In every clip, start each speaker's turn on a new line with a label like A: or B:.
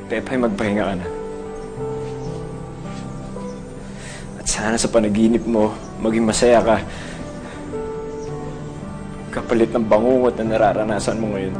A: Pepay, magpahinga ka na. At sana sa panaginip mo, maging masaya ka. Kapalit ng bangungot na nararanasan mo ngayon.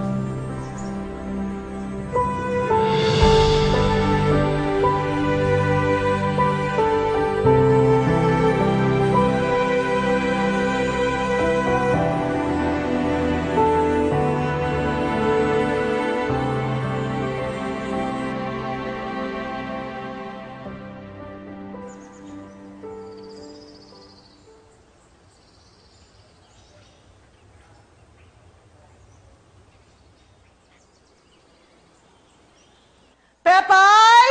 B: Pepay!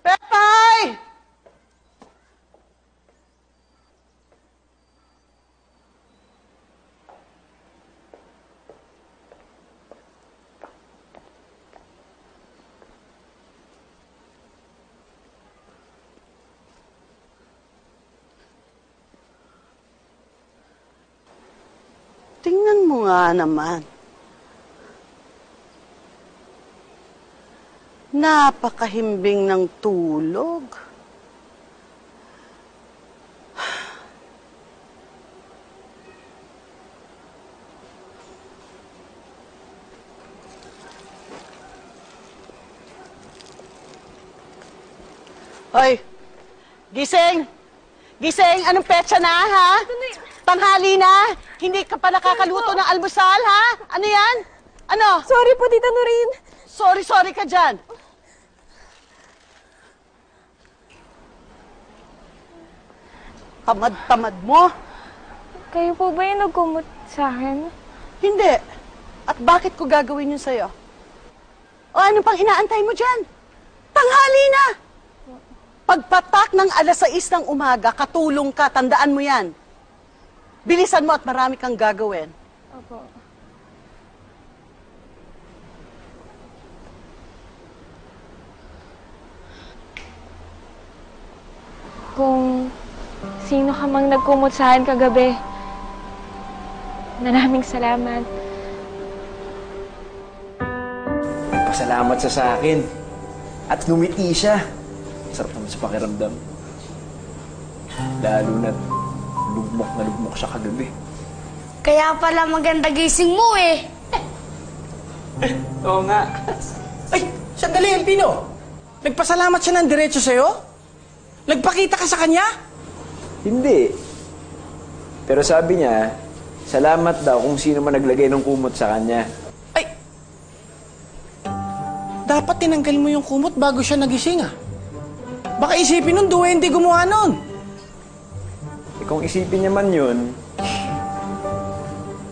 B: Pepay! Tingnan mo nga naman. Napakahimbing ng tulog. Hoy! Gising! Gising! Anong petsa na, ha? Tanghali na! Hindi ka pa nakakaluto ng almusal, ha? Ano yan? Ano?
C: Sorry po, Tita Nurin.
B: Sorry ka dyan. Tamad-tamad mo.
C: Kayo po ba yung nagkumot sa akin?
B: Hindi. At bakit ko gagawin yun sa'yo? O ano pang inaantay mo dyan? Tanghali na! Pagpatak ng 6:00 ng umaga, katulong ka, tandaan mo yan. Bilisan mo at marami kang gagawin.
C: Opo. Kung sino ka mang nagkumot sa akin kagabi, maraming salamat.
A: Nagpasalamat siya sa akin. At ngumiti siya. Sarap naman sa pakiramdam. Lalo na't lugmok siya kagabi.
D: Kaya pala maganda gising mo eh.
E: Oo nga. Ay, sandali, Elpino. Nagpasalamat siya ng diretso sa'yo? Nagpakita ka sa kanya?
A: Hindi. Pero sabi niya, salamat daw kung sino man naglagay ng kumot sa kanya.
E: Ay, dapat tinanggal mo yung kumot bago siya nagising ah. Baka isipin nun, duwende gumawa nun.
A: Eh kung isipin niya man yun,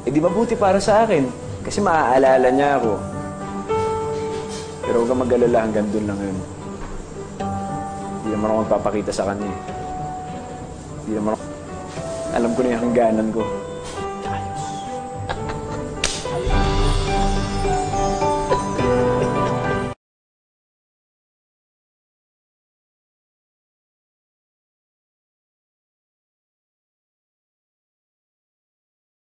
A: eh di mabuti para sa akin. Kasi maaalala niya ako. Pero huwag kang mag-alala, hanggang doon lang yun. Hindi naman ako magpapakita sa kanya. Hindi naman ako... Alam ko na yung hangganan ko.